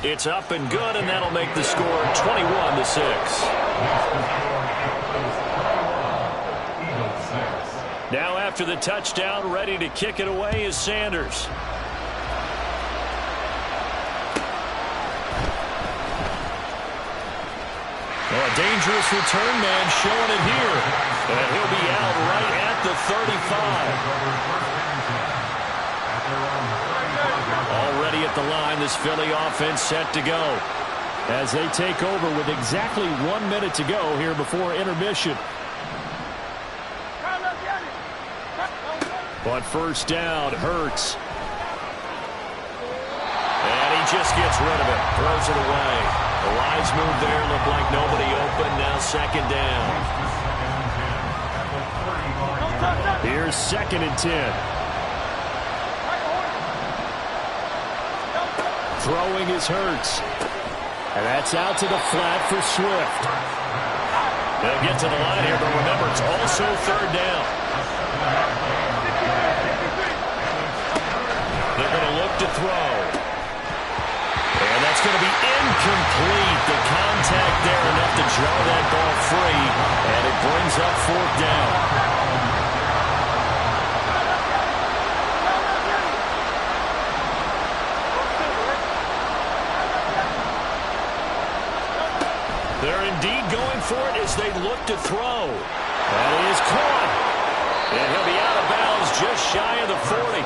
It's up and good, and that'll make the score 21-6. Now after the touchdown, ready to kick it away is Sanders. A dangerous return man showing it here. And he'll be out right at the 35. Already at the line, this Philly offense set to go. As they take over with exactly 1 minute to go here before intermission. But first down, Hurts. And he just gets rid of it. Throws it away. The wise move there. Looked like nobody open. Now second down. Here's 2nd and 10. Throwing is Hurts. And that's out to the flat for Swift. They'll get to the line here, but remember, it's also third down. They're going to look to throw. And that's going to be incomplete. The contact there enough to draw that ball free. And it brings up 4th down. They're indeed going for it as they look to throw. That is caught. And he'll be out of bounds just shy of the 40.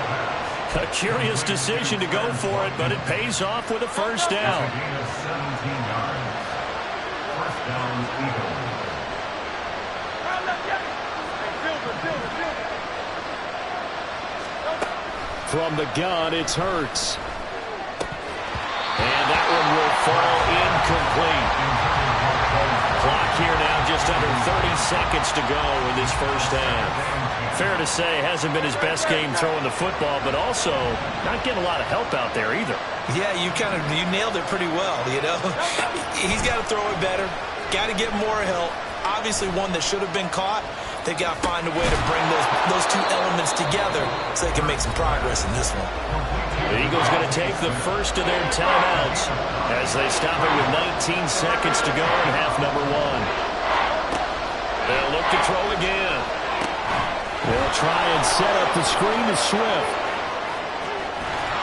A curious decision to go for it, but it pays off with a first down. From the gun, it's Hurts. And that one will fall incomplete. Clock here now, just under 30 seconds to go in this first half. Fair to say, hasn't been his best game throwing the football, but also not getting a lot of help out there either. Yeah, you nailed it pretty well, you know. He's got to throw it better, got to get more help. Obviously one that should have been caught. They got to find a way to bring those two elements together so they can make some progress in this one. The Eagles going to take the first of their timeouts as they stop it with 19 seconds to go in half number 1. They'll look to throw again. They'll try and set up the screen to Swift.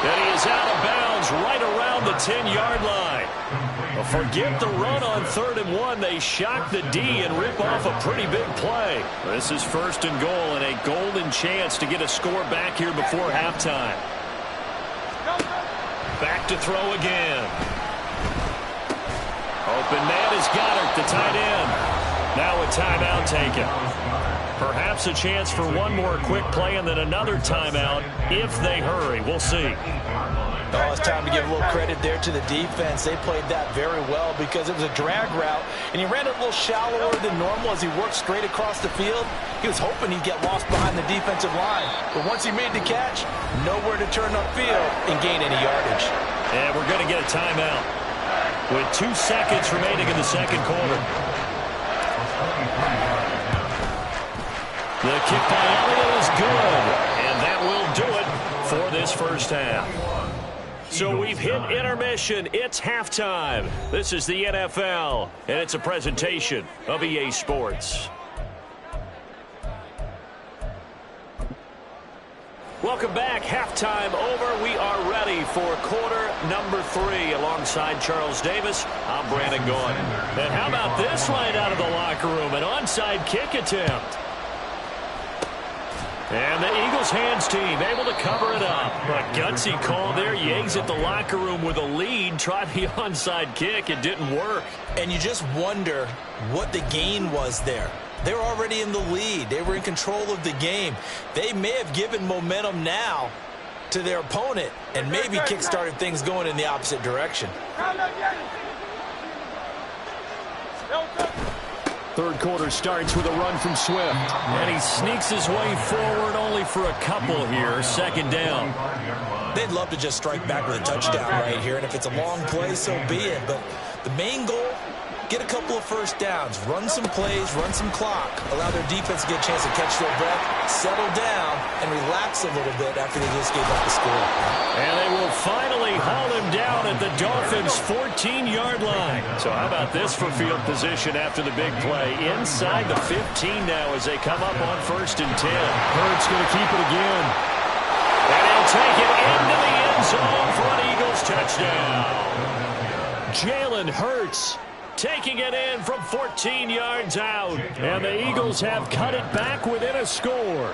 And he is out of bounds right around the 10-yard line. Well, forget the run on 3rd and 1. They shock the D and rip off a pretty big play. This is 1st and goal and a golden chance to get a score back here before halftime. Back to throw again. Open man is Goddard, the tight end. Now a timeout taken. Perhaps a chance for one more quick play and then another timeout if they hurry. We'll see. Oh, it's time to give a little credit there to the defense. They played that very well because it was a drag route, and he ran it a little shallower than normal as he worked straight across the field. He was hoping he'd get lost behind the defensive line. But once he made the catch, nowhere to turn upfield and gain any yardage. And we're going to get a timeout with 2 seconds remaining in the second quarter. The kick by Elliott is good, and that will do it for this first half. So we've hit intermission. It's halftime. This is the NFL, and it's a presentation of EA Sports. Welcome back. Halftime over. We are ready for quarter number 3. Alongside Charles Davis, I'm Brandon Gaudin. And how about this right out of the locker room? An onside kick attempt. And the Eagles hands team able to cover it up. A gutsy call there. You exit the locker room with a lead. Try the onside kick. It didn't work. And you just wonder what the gain was there. They're already in the lead. They were in control of the game. They may have given momentum now to their opponent and maybe kick-started things going in the opposite direction. Third quarter starts with a run from Swift. And he sneaks his way forward only for a couple here. Second down. They'd love to just strike back with a touchdown right here. And if it's a long play, so be it. But the main goal, get a couple of first downs, run some plays, run some clock, allow their defense to get a chance to catch their breath, settle down, and relax a little bit after they just gave up the score. And they will finally haul him down at the Dolphins' 14-yard line. So how about this for field position after the big play? Inside the 15 now as they come up on 1st and 10. Hurts going to keep it again. And he'll take it into the end zone for an Eagles touchdown. Jalen Hurts taking it in from 14 yards out. And the Eagles have cut it back within a score.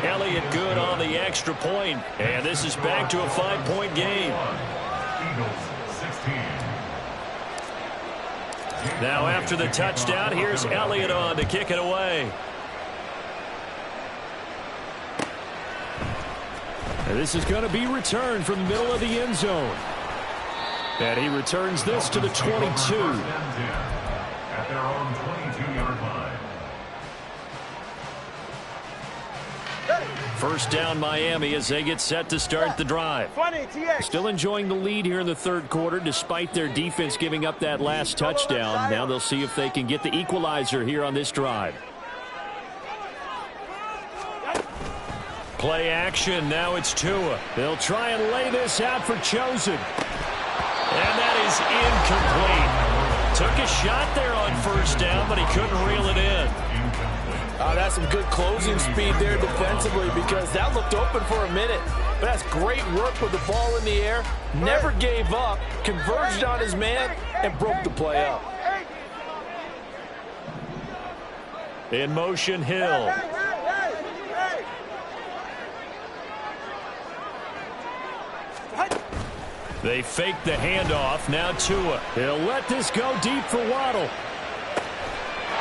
Elliott good on the extra point. And this is back to a 5-point game. Now after the touchdown, here's Elliott on to kick it away. And this is going to be returned from the middle of the end zone. And he returns this to the 22. At their own 22-yard line. First down Miami as they get set to start the drive. Still enjoying the lead here in the third quarter despite their defense giving up that last touchdown. Now they'll see if they can get the equalizer here on this drive. Play action. Now it's Tua. They'll try and lay this out for Chosen. And that is incomplete. Took a shot there on first down, but he couldn't reel it in. That's some good closing speed there defensively because that looked open for a minute. But that's great work with the ball in the air. Never gave up, converged on his man, and broke the play up. In motion, Hill. They fake the handoff. Now Tua. He'll let this go deep for Waddle.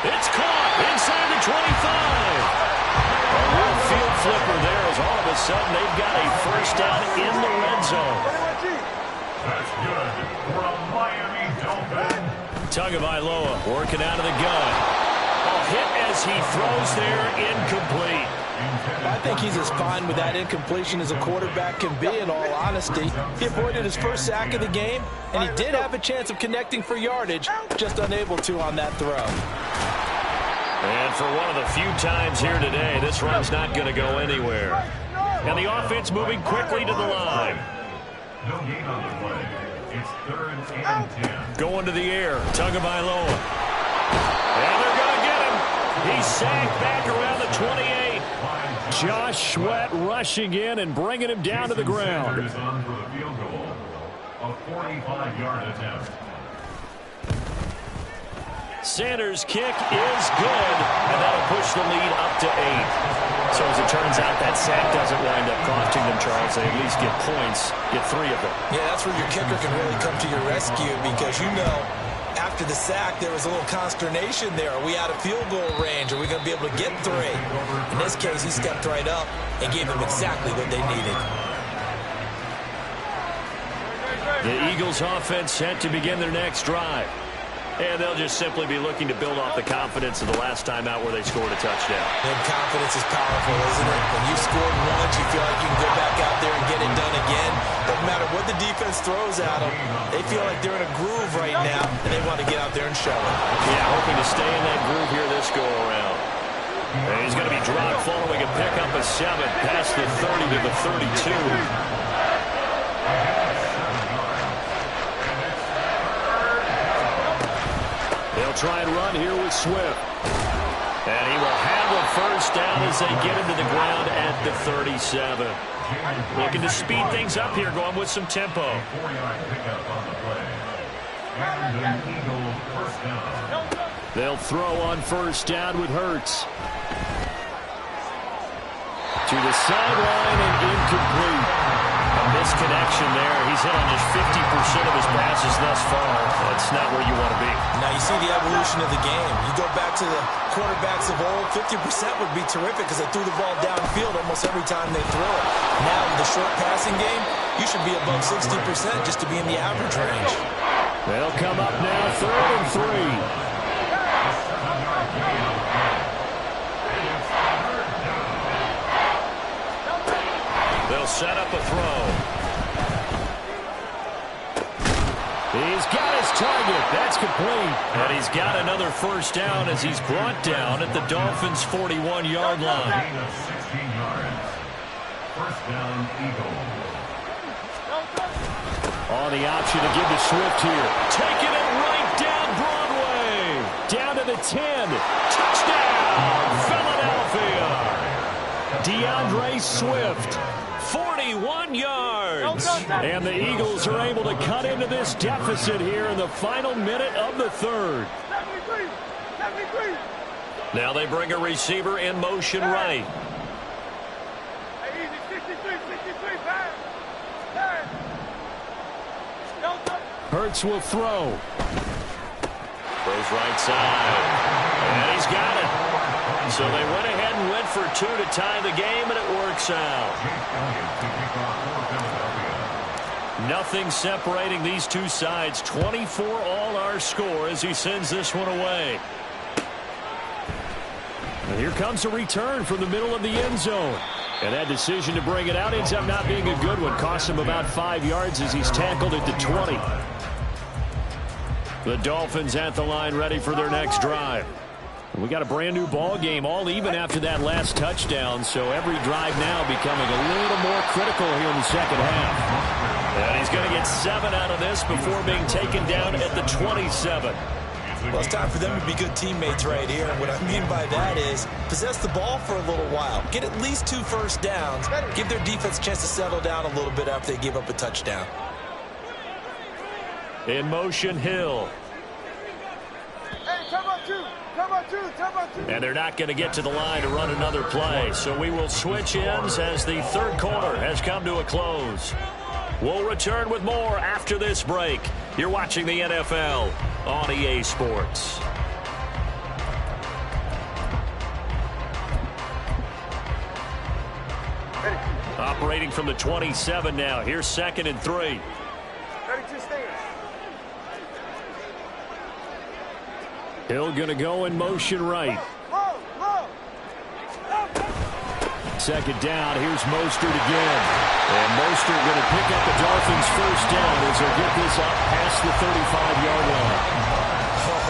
It's caught inside the 25. A real field flipper there as all of a sudden they've got a first down in the red zone. That's good for a Miami Dolphin. Tagovailoa working out of the gun. A hit as he throws there, incomplete. I think he's as fine with that incompletion as a quarterback can be, in all honesty. He avoided his first sack of the game, and he did have a chance of connecting for yardage, just unable to on that throw. And for one of the few times here today, this run's not going to go anywhere. And the offense moving quickly to the line. No gain on the play. It's 3rd and 10. Going to the air, Tagovailoa. And they're going to get him. He's sacked back around the 28. Josh Sweat rushing in and bringing him down to the ground. A 45-yard attempt. Sanders' kick is good, and that'll push the lead up to 8. So as it turns out, that sack doesn't wind up costing them, Charles. They at least get points, get 3 of them. Yeah, that's where your kicker can really come to your rescue because you know after the sack there was a little consternation there. Are we out of field goal range? Are we going to be able to get 3? In this case, he stepped right up and gave them exactly what they needed. The Eagles offense set to begin their next drive. And they'll just simply be looking to build off the confidence of the last time out where they scored a touchdown. And confidence is powerful, isn't it? When you've scored once, you feel like you can go back out there and get it done again. Doesn't matter what the defense throws at them. They feel like they're in a groove right now, and they want to get out there and show it. Yeah, hoping to stay in that groove here this go-around. And he's going to be dropped following a pickup of 7 past the 30 to the 32. They'll try and run here with Swift. And he will have a first down as they get into the ground at the 37. Looking to speed things up here, going with some tempo. They'll throw on first down with Hurts. To the sideline and incomplete. A misconnection there. He's hit on just 50% of his passes thus far. That's not where you want to be. Now you see the evolution of the game. You go back to the quarterbacks of old, 50% would be terrific because they threw the ball downfield almost every time they threw it. Now with the short passing game, you should be above 60% just to be in the average range. They'll come up now, 3rd and 3. They'll set up a throw. He's got his target. That's complete. And he's got another first down as he's brought down at the Dolphins' 41-yard line. 16 yards. First down, Eagles. On the option to give to Swift here. Taking it right down Broadway. Down to the 10. Touchdown, Philadelphia. DeAndre Swift. 41 yards. And the Eagles are able to cut into this deficit here in the final minute of the third. Now they bring a receiver in motion right. Hurts will throw. Throws right side. And he's got it. So they went ahead and went for two to tie the game, and it works out. Nothing separating these two sides. 24 all our score as he sends this one away. And here comes a return from the middle of the end zone. And that decision to bring it out ends up not being a good one. Costs him about 5 yards as he's tackled at the 20. The Dolphins at the line ready for their next drive. We got a brand new ball game, all even after that last touchdown, so every drive now becoming a little more critical here in the second half. And he's going to get 7 out of this before being taken down at the 27. Well, it's time for them to be good teammates right here. And what I mean by that is possess the ball for a little while. Get at least 2 first downs. Give their defense a chance to settle down a little bit after they give up a touchdown. In motion, Hill. And they're not going to get to the line to run another play. So we will switch ends as the third quarter has come to a close. We'll return with more after this break. You're watching the NFL on EA Sports. Operating from the 27 now. Here's 2nd and 3. Hill going to go in motion right. Second down. Here's Mostert again. And Mostert going to pick up the Dolphins' first down as they'll get this up past the 35-yard line.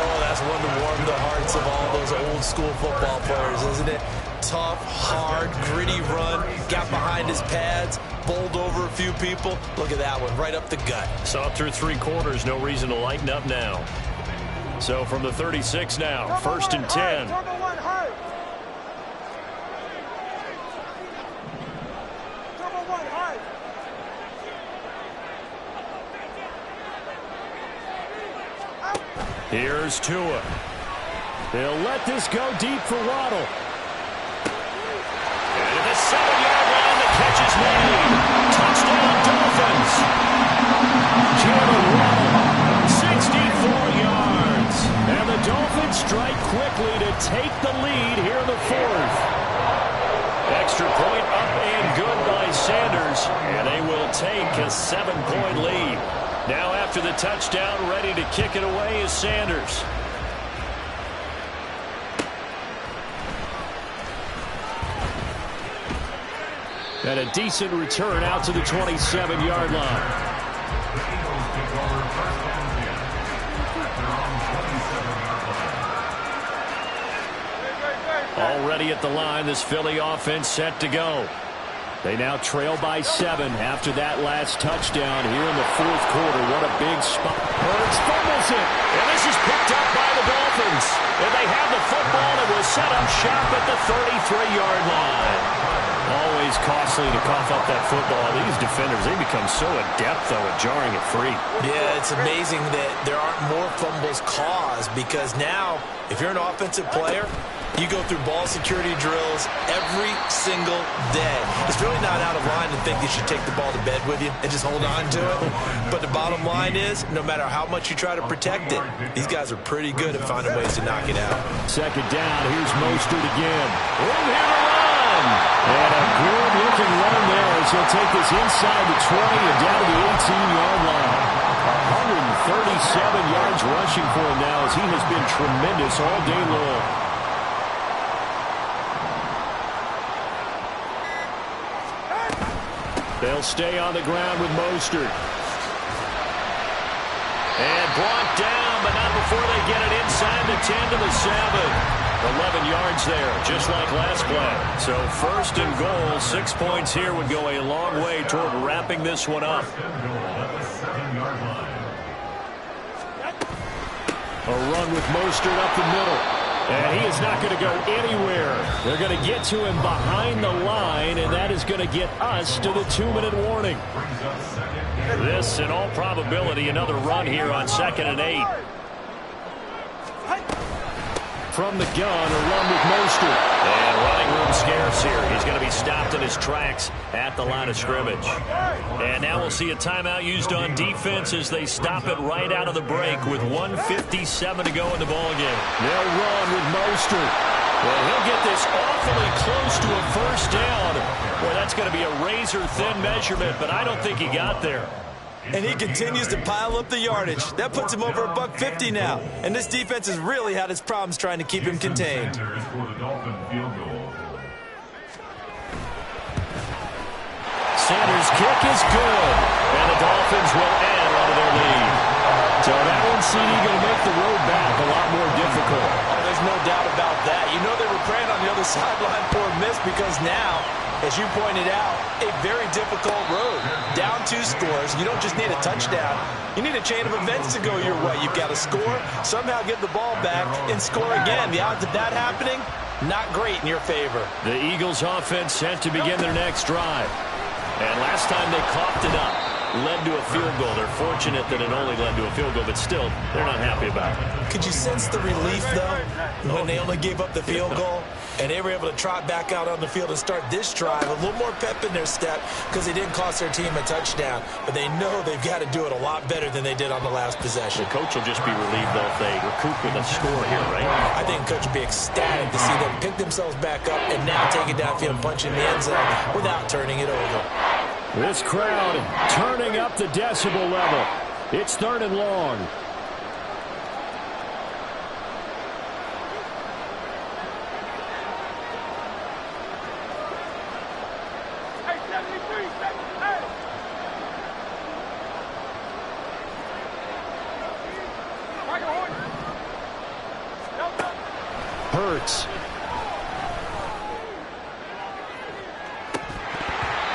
Oh, that's one to warm the hearts of all those old-school football players, isn't it? Tough, hard, gritty run. Got behind his pads. Bowled over a few people. Look at that one, right up the gut. Saw through 3 quarters. No reason to lighten up now. So from the 36 now, 1st and 10. Here's Tua. They'll let this go deep for Waddle. And at the 7-yard line, the catch is made. Touchdown, Dolphins. Jalen Waddle, 64 yards. And the Dolphins strike quickly to take the lead here in the 4th. Extra point up and good by Sanders. And they will take a 7-point lead. Now after the touchdown, ready to kick it away is Sanders. And a decent return out to the 27-yard line. Already at the line, this Philly offense set to go. They now trail by 7 after that last touchdown here in the 4th quarter. What a big spot. Hurts fumbles it. And this is picked up by the Dolphins. And they have the football and will set up shop at the 33-yard line. Always costly to cough up that football. These defenders, they become so adept, though, at jarring it free. Yeah, it's amazing that there aren't more fumbles caused because now, if you're an offensive player, you go through ball security drills every single day. It's really not out of line to think you should take the ball to bed with you and just hold on to it. But the bottom line is, no matter how much you try to protect it, these guys are pretty good at finding ways to knock it out. Second down, here's Mostert again. Room here to run. And a good-looking run there as he'll take this inside the 20 and down to the 18-yard line. 137 yards rushing for him now as he has been tremendous all day long. They'll stay on the ground with Mostert. And brought down, but not before they get it inside the 10 to the 7. 11 yards there, just like last play. So first and goal, 6 points here would go a long way toward wrapping this one up. A run with Mostert up the middle. And he is not going to go anywhere. They're going to get to him behind the line, and that is going to get us to the 2-minute warning. This, in all probability, another run here on 2nd and 8. From the gun, a run with Mostert. And running room scarce here. He's going to be stopped in his tracks at the line of scrimmage. And now we'll see a timeout used on defense as they stop it right out of the break with 1:57 to go in the ballgame. They'll run with Mostert. Well, he'll get this awfully close to a first down. Boy, that's going to be a razor-thin measurement, but I don't think he got there. And he continues to pile up the yardage. That puts him over $150 now. And this defense has really had its problems trying to keep him contained. Sanders' kick is good. And the Dolphins will add on to their lead. So that one, CD, going to make the road back a lot more difficult. Oh, there's no doubt about that. You know they were praying on the other sideline for a miss because now, as you pointed out, a very difficult road. Down 2 scores. You don't just need a touchdown. You need a chain of events to go your way. You've got to score, somehow get the ball back, and score again. The odds of that happening, not great in your favor. The Eagles offense set to begin their next drive. And last time they coughed it up, led to a field goal. They're fortunate that it only led to a field goal, but still, they're not happy about it. Could you sense the relief, though, when they only gave up the field goal? And they were able to trot back out on the field and start this drive. A little more pep in their step because they didn't cost their team a touchdown. But they know they've got to do it a lot better than they did on the last possession. The coach will just be relieved, though, if they recoup with a score here, right? I think coach will be ecstatic to see them pick themselves back up and now take it downfield and punch in the end zone without turning it over. This crowd turning up the decibel level. It's 3rd and long. Hurts.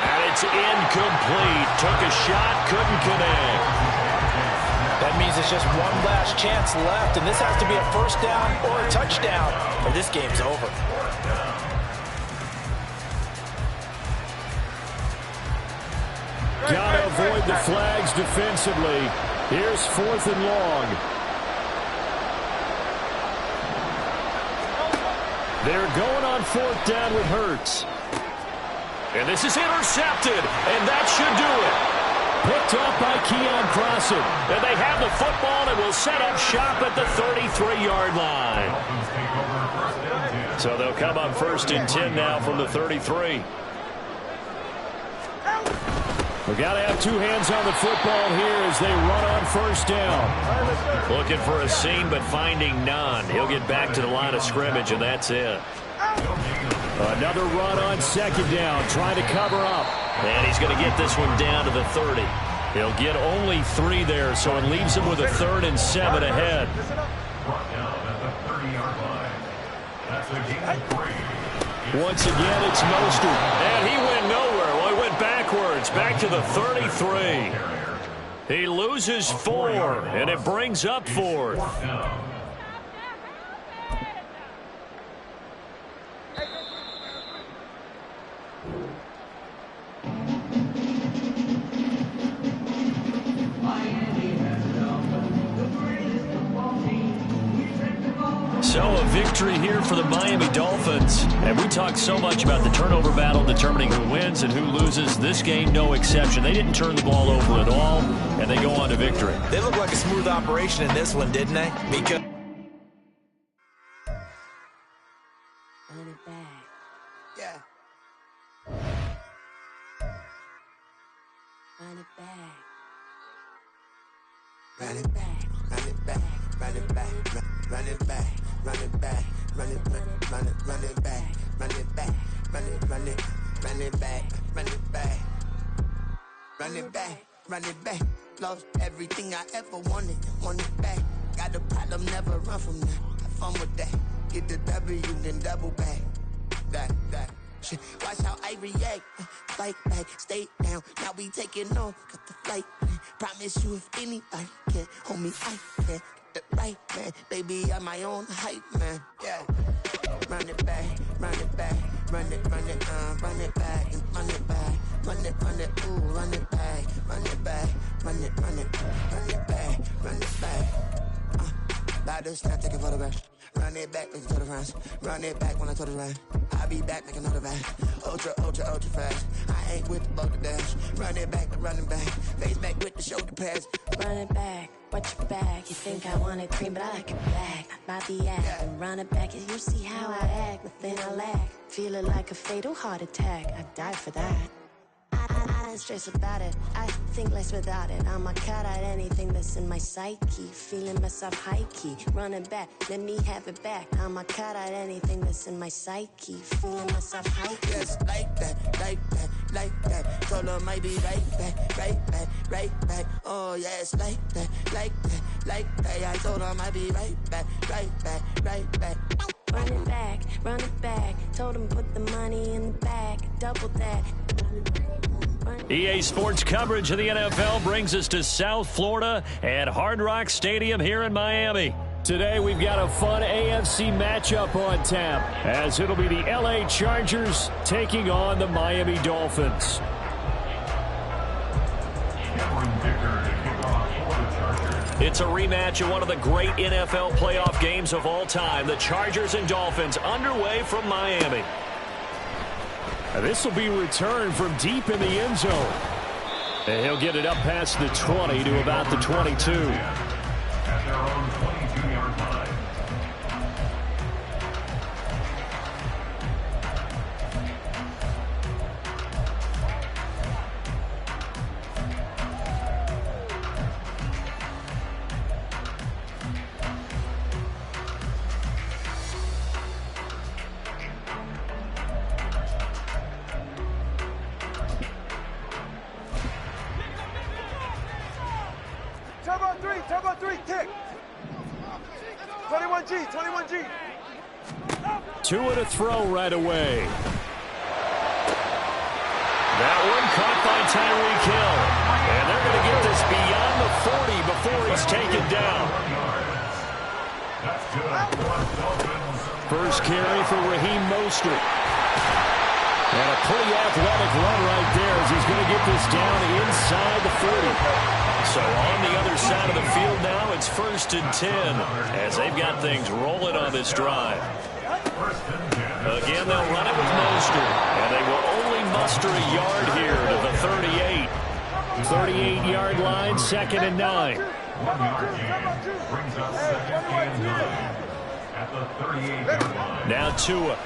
And it's incomplete. Took a shot, couldn't connect. That means it's just one last chance left, and this has to be a first down or a touchdown, or this game's over. Gotta avoid the flags defensively. Here's 4th and long. They're going on 4th down with Hurts. And this is intercepted, and that should do it. Picked up by Keon Crossen. And they have the football and will set up shop at the 33-yard line. So they'll come up 1st and 10 now from the 33. We've got to have 2 hands on the football here as they run on 1st down. Looking for a seam, but finding none. He'll get back to the line of scrimmage, and that's it. Another run on 2nd down, trying to cover up. And he's going to get this one down to the 30. He'll get only 3 there, so it leaves him with a 3rd and 7 ahead. Once again, it's Mostert. And he went nowhere. Well, he went backwards, back to the 33. He loses 4, and it brings up 4th. So a victory here for the Miami Dolphins. And we talked so much about the turnover battle determining who wins and who loses. This game, no exception. They didn't turn the ball over at all, and they go on to victory. They looked like a smooth operation in this one, didn't they? Because run it back. yeah. Run it back. Run it back, run it back, run it back, run it back, run it back, run it back, run it back, run it back, run it back, run it back, run it back, run it back, lost everything I ever wanted back. Got a problem, never run from that. Have fun with that. Get the W, then double back. That. Shit. Watch how I react. Fight back, stay down. Now we taking off. Got the flight. Promise you if anybody can, homie, I can. Get the right man. Baby, I'm my own hype man. Yeah. Run it back, run it back. Run it back, and run it back. Run it, ooh, run it back. Run it back, run it back. Run it back. By this time, take a photograph. Run it back, make it to the rounds. Run it back when I told it right. I'll be back, make another back. Ultra fast. I ain't with the boat to dash. Run it back, running back. Face back with the shoulder pads. Run it back, watch your back. You think I want it cream, but I like it black. Body act, Yeah. and run it back. You see how I act, nothing I lack. Feel it like a fatal heart attack. I'd die for that. I don't stress about it. I think less without it. I'ma cut out anything that's in my psyche. Feeling myself high key. Running back, let me have it back. I'ma cut out anything that's in my psyche. Feeling myself high key. Yes, like that. Told her might be right back. Oh, yes, like that. I told her might be right back. Run it back. Told him put the money in the bag. Double that. EA Sports coverage of the NFL brings us to South Florida at Hard Rock Stadium here in Miami. Today we've got a fun AFC matchup on tap, as it'll be the LA Chargers taking on the Miami Dolphins. It's a rematch of one of the great NFL playoff games of all time. The Chargers and Dolphins underway from Miami. This will be returned from deep in the end zone. And he'll get it up past the 20 to about the 22. At their own 22-yard line. Turbo 3, kick. 21G. Two to throw right away. That one caught by Tyreek Hill. And they're going to get this beyond the 40 before he's taken down. That's good. First carry for Raheem Mostert. And a pretty athletic run right there as he's going to get this down inside the 40. So on the other side of the field now, it's 1st and 10 as they've got things rolling on this drive. Again, they'll run it with Mostert, and they will only muster a yard here to the 38. 38-yard line, 2nd and 9. 1 yard gain brings us 2nd and 9 at the 38-yard line. Now Tua.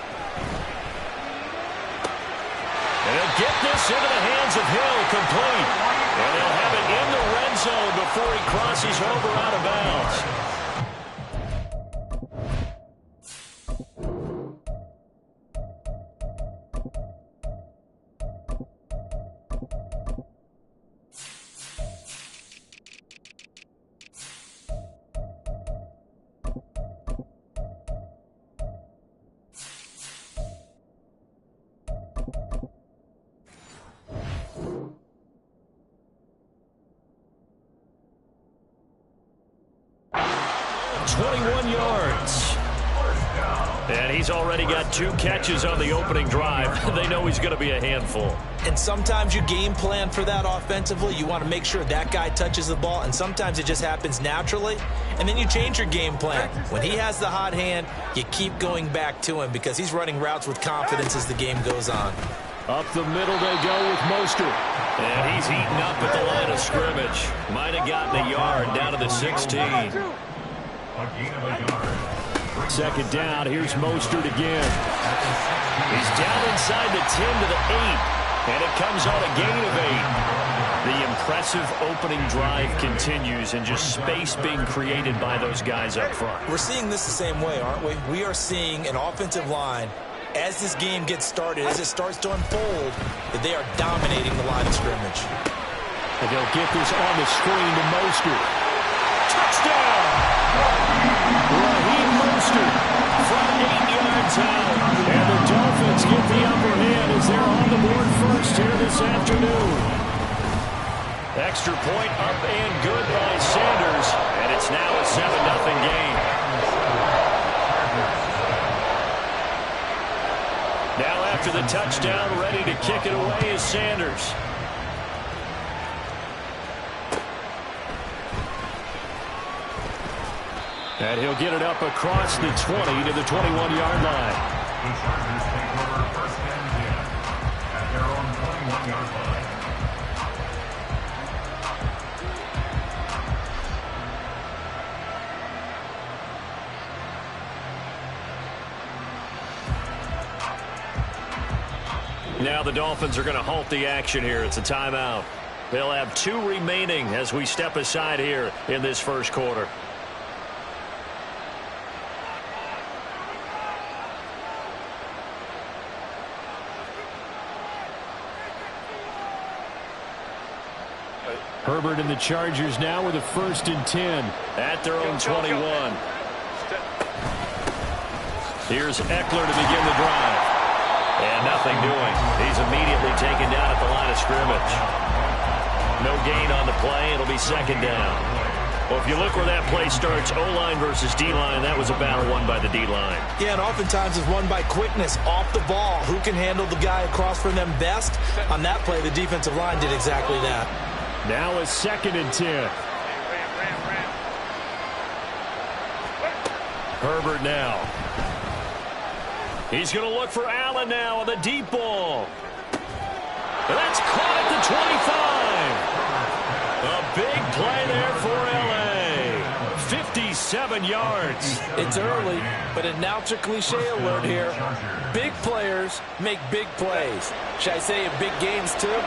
And he'll get this into the hands of Hill, complete. And they'll have it in the red zone before he crosses over out of bounds. And he's already got 2 catches on the opening drive. They know he's going to be a handful. And sometimes you game plan for that offensively. You want to make sure that guy touches the ball, and sometimes it just happens naturally. And then you change your game plan. When he has the hot hand, you keep going back to him because he's running routes with confidence as the game goes on. Up the middle they go with Mostert. And he's eaten up at the line of scrimmage. Might have gotten a yard down to the 16. A gain of a yard. 2nd down, here's Mostert again. He's down inside the 10 to the 8, and it comes on a gain of 8. The impressive opening drive continues, and just space being created by those guys up front. We're seeing this the same way, aren't we? We are seeing an offensive line, as this game gets started, as it starts to unfold, that they are dominating the line of scrimmage. And they'll get this on the screen to Mostert. Touchdown! Raheem Mostert from 8 yards out. And the Dolphins get the upper hand as they're on the board first here this afternoon. Extra point up and good by Sanders. And it's now a 7-0 game. Now after the touchdown, ready to kick it away is Sanders. And he'll get it up across the 20 to the 21-yard line. The Chargers take over first and 10 at their own 21-yard line. Now the Dolphins are going to halt the action here. It's a timeout. They'll have 2 remaining as we step aside here in this first quarter. Herbert and the Chargers now with a 1st and 10 at their own 21. Here's Eckler to begin the drive. And nothing doing. He's immediately taken down at the line of scrimmage. No gain on the play. It'll be 2nd down. Well, if you look where that play starts, O-line versus D-line, that was a battle won by the D-line. Yeah, and oftentimes it's won by quickness off the ball. Who can handle the guy across from them best? On that play, the defensive line did exactly that. Now a 2nd and 10. Herbert now. He's going to look for Allen now on the deep ball. That's caught at the 25. A big play there for L.A. 57 yards. It's early, but announcer cliche alert here. Big players make big plays. Should I say in big games too?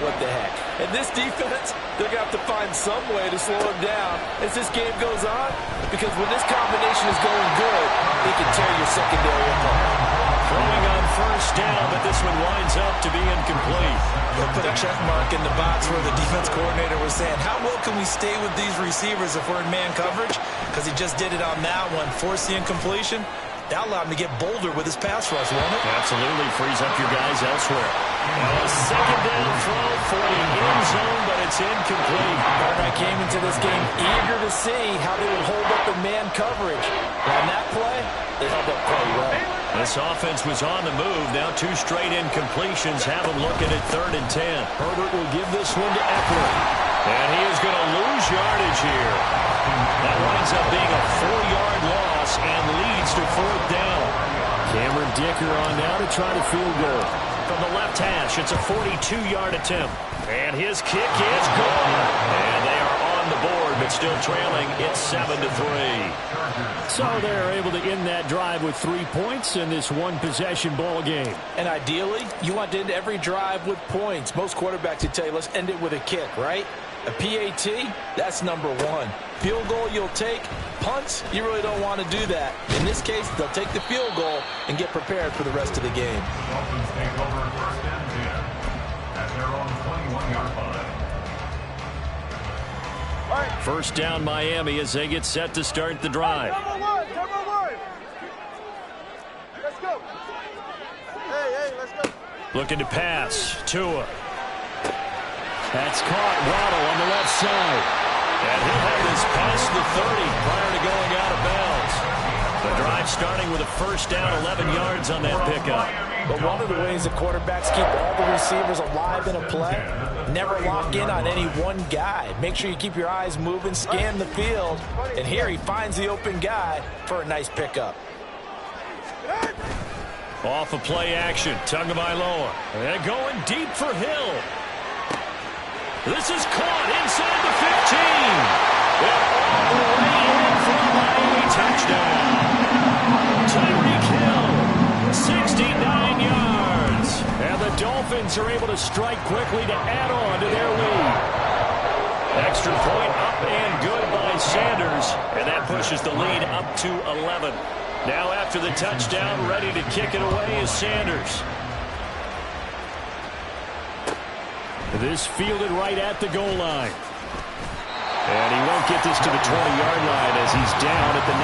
What the heck. And this defense, they're going to have to find some way to slow him down as this game goes on. Because when this combination is going good, they can tear your secondary apart. Throwing on 1st down, but this one winds up to be incomplete. They'll put a check mark in the box where the defense coordinator was saying, how well can we stay with these receivers if we're in man coverage? Because he just did it on that one, forced the incompletion. That allowed him to get bolder with his pass rush, won't it? Absolutely. Frees up your guys elsewhere. Now a 2nd down throw for the end zone, but it's incomplete. I came into this game eager to see how they would hold up in man coverage. On that play, they held up quite well. This offense was on the move. Now 2 straight incompletions have them looking at 3rd and 10. Herbert will give this one to Eckler. And he is going to lose yardage here. That winds up being a 4-yard loss and leads to 4th down. Cameron Dicker on now to try the field goal. From the left hash, it's a 42-yard attempt. And his kick is good. And they are on the board, but still trailing. It's 7-3. So they're able to end that drive with 3 points in this one-possession ball game. And ideally, you want to end every drive with points. Most quarterbacks would tell you, let's end it with a kick, right? A PAT, that's number 1. Field goal you'll take. Punts, you really don't want to do that. In this case, they'll take the field goal and get prepared for the rest of the game. Dolphins take over 1st and 10 at their own 21-yard line. 1st down Miami as they get set to start the drive. Turbo one. Let's go. Hey, let's go. Looking to pass. Tua. That's caught. Waddle on the left side. And he'll have this past the 30 prior to going out of bounds. The drive starting with a 1st down, 11 yards on that pickup. But one of the ways that quarterbacks keep all the receivers alive in a play, never lock in on any one guy. Make sure you keep your eyes moving, scan the field. And here he finds the open guy for a nice pickup. Off of play action, Tagovailoa. And going deep for Hill. This is caught inside the 15. And all the way in for a Miami touchdown. Tyreek Hill, 69 yards. And the Dolphins are able to strike quickly to add on to their lead. Extra point up and good by Sanders. And that pushes the lead up to 11. Now after the touchdown, ready to kick it away is Sanders. This fielded right at the goal line. And he won't get this to the 20-yard line as he's down at the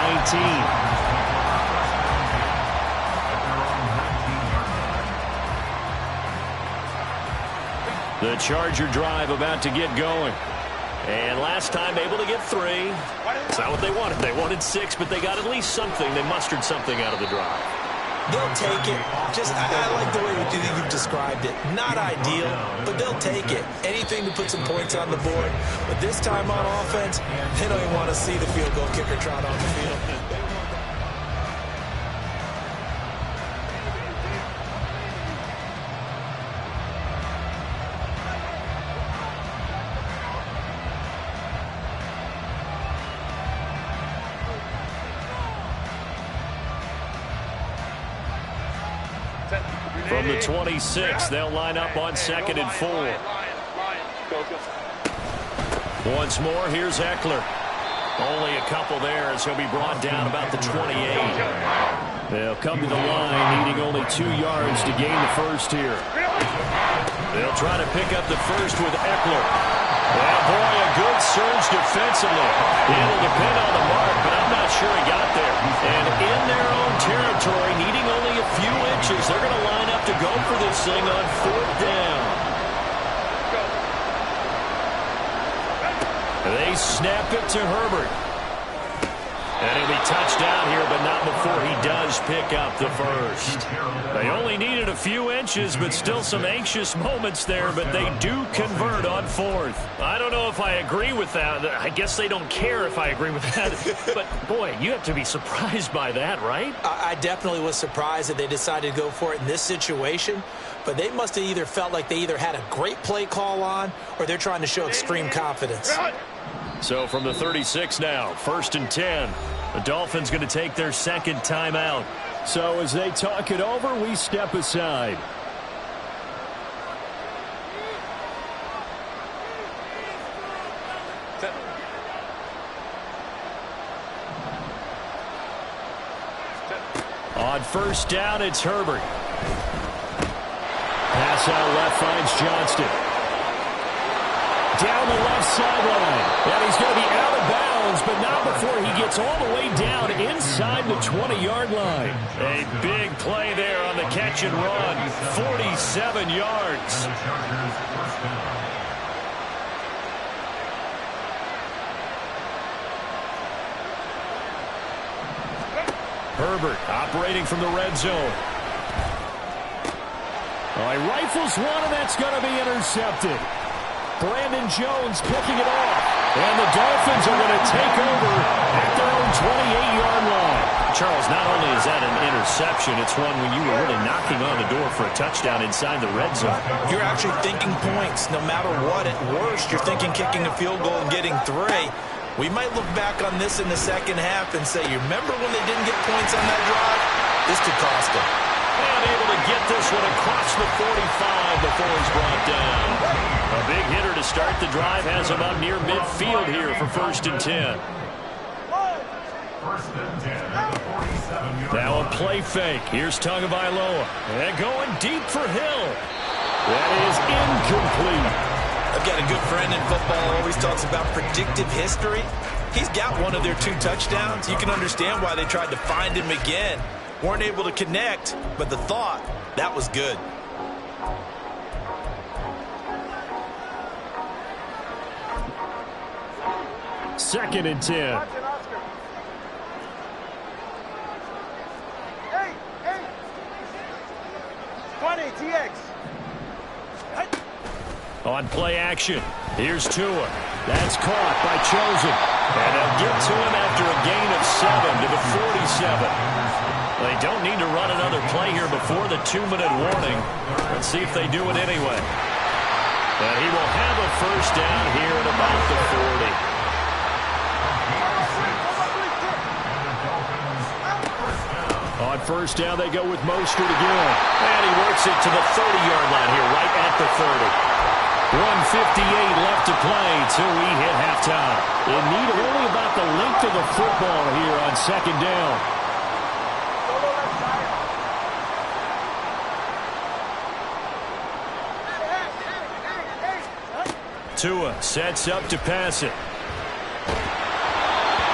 19. The Charger drive about to get going. And last time able to get 3. It's not what they wanted. They wanted 6, but they got at least something. They mustered something out of the drive. They'll take it. I like the way you've described it. Not ideal, but they'll take it. Anything to put some points on the board. But this time on offense, they don't even want to see the field goal kicker trot on the field. From the 26, they'll line up on 2nd and 4. Once more, here's Eckler. Only a couple there as he'll be brought down about the 28. They'll come to the line, needing only 2 yards to gain the first here. They'll try to pick up the first with Eckler. Well, boy, a good surge defensively. It'll depend on the mark, but I'm not sure he got there. And in their own territory, needing only a few inches, they're going to line up to go for this thing on 4th down. They snap it to Herbert. And he'll be touchdown here, but not before he does pick up the first. They only needed a few inches, but still some anxious moments there, but they do convert on 4th. I don't know if I agree with that. I guess they don't care if I agree with that. But, boy, you have to be surprised by that, right? I definitely was surprised that they decided to go for it in this situation, but they must have either felt like they either had a great play call on or they're trying to show extreme confidence. So from the 36 now, 1st and 10. The Dolphins going to take their 2nd timeout. So as they talk it over, we step aside. On 1st down, it's Herbert. Pass out left finds Johnston. Down the left sideline. And he's going to be out of bounds, but not before he gets all the way down inside the 20-yard line. A big play there on the catch and run. 47 yards. Herbert operating from the red zone. He rifles one, and that's going to be intercepted. Brandon Jones picking it off. And the Dolphins are going to take over at their own 28-yard line. Charles, not only is that an interception, it's one when you were really knocking on the door for a touchdown inside the red zone. You're actually thinking points. No matter what, at worst, you're thinking kicking a field goal and getting 3. We might look back on this in the second half and say, you remember when they didn't get points on that drive? This could cost them. And able to get this one across the 45 before he's brought down. A big hitter to start the drive has him up near midfield here for 1st and 10. Now a play fake. Here's Tagovailoa. And going deep for Hill. That is incomplete. I've got a good friend in football, always talks about predictive history. He's got one of their 2 touchdowns. You can understand why they tried to find him again. Weren't able to connect, but the thought, that was good. Second and 10. Hey, 20, TX. On play action, here's Tua. That's caught by Chosen. And they'll get to him after a gain of 7 to the 47. They don't need to run another play here before the 2-minute warning. Let's see if they do it anyway. And he will have a 1st down here at about the 40. On 1st down, they go with Mostert again. And he works it to the 30-yard line here, right at the 30. 1:58 left to play till we hit halftime. In need of only about the length of the football here on 2nd down. Tua sets up to pass it.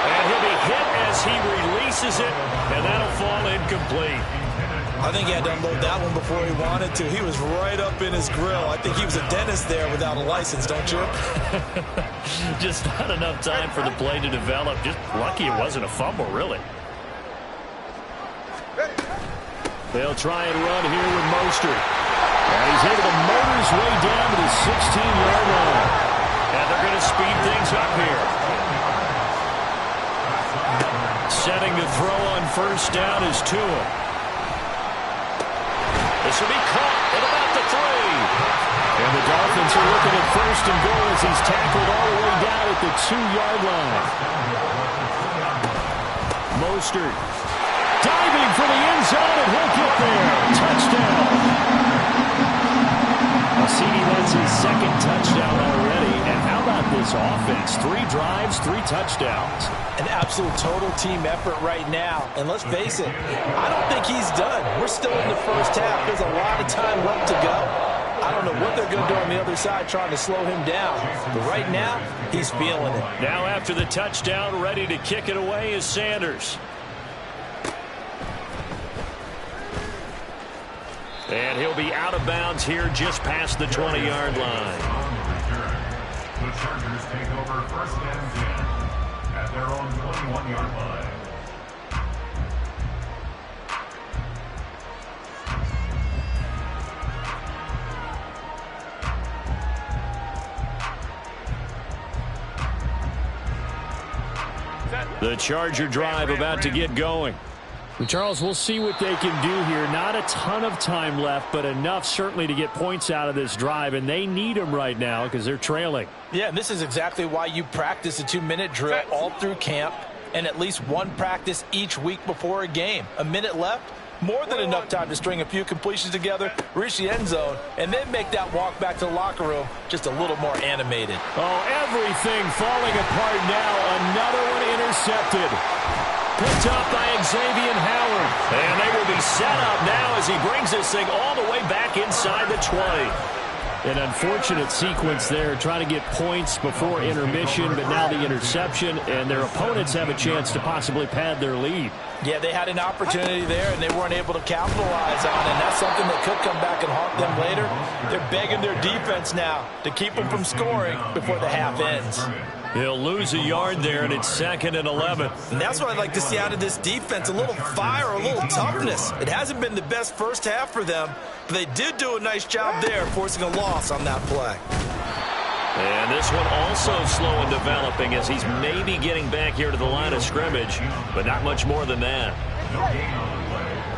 And he'll be hit as he releases it, and that'll fall incomplete. I think he had to unload that one before he wanted to. He was right up in his grill. I think he was a dentist there without a license, don't you? Just not enough time for the play to develop. Just lucky it wasn't a fumble, really. They'll try and run here with Mostert. And he's able to motor his way down to the 16-yard line. And they're going to speed things up here. Setting to throw on first down is Tua. This will be caught at about the 3. And the Dolphins are looking at first and goal as he's tackled all the way down at the 2-yard line. Mostert diving for the end zone, and he'll get there. Touchdown. CD, that's his second touchdown already. And how about this offense? 3 drives, 3 touchdowns. An absolute total team effort right now. And let's face it, I don't think he's done. We're still in the first half. There's a lot of time left to go. I don't know what they're going to do on the other side trying to slow him down. But right now, he's feeling it. Now after the touchdown, ready to kick it away is Sanders. And he'll be out of bounds here just past the 20-yard line. The Chargers take over first and 10 at their own 21-yard line. The Charger drive about to get going. Charles, we'll see what they can do here. Not a ton of time left, but enough certainly to get points out of this drive, and they need them right now because they're trailing. Yeah, and this is exactly why you practice a 2-minute drill all through camp and at least one practice each week before a game. A minute left, more than enough time to string a few completions together, reach the end zone, and then make that walk back to the locker room just a little more animated. Oh, everything falling apart now. Another one intercepted. Picked up by Xavier Howard. And they will be set up now as he brings this thing all the way back inside the 20. An unfortunate sequence there, trying to get points before intermission, but now the interception, and their opponents have a chance to possibly pad their lead. Yeah, they had an opportunity there, and they weren't able to capitalize on it, and that's something that could come back and haunt them later. They're begging their defense now to keep them from scoring before the half ends. He'll lose a yard there, and it's 2nd and 11. And that's what I'd like to see out of this defense, a little fire, a little toughness. It hasn't been the best first half for them, but they did do a nice job there, forcing a loss on that play. And this one also slow in developing as he's maybe getting back here to the line of scrimmage, but not much more than that.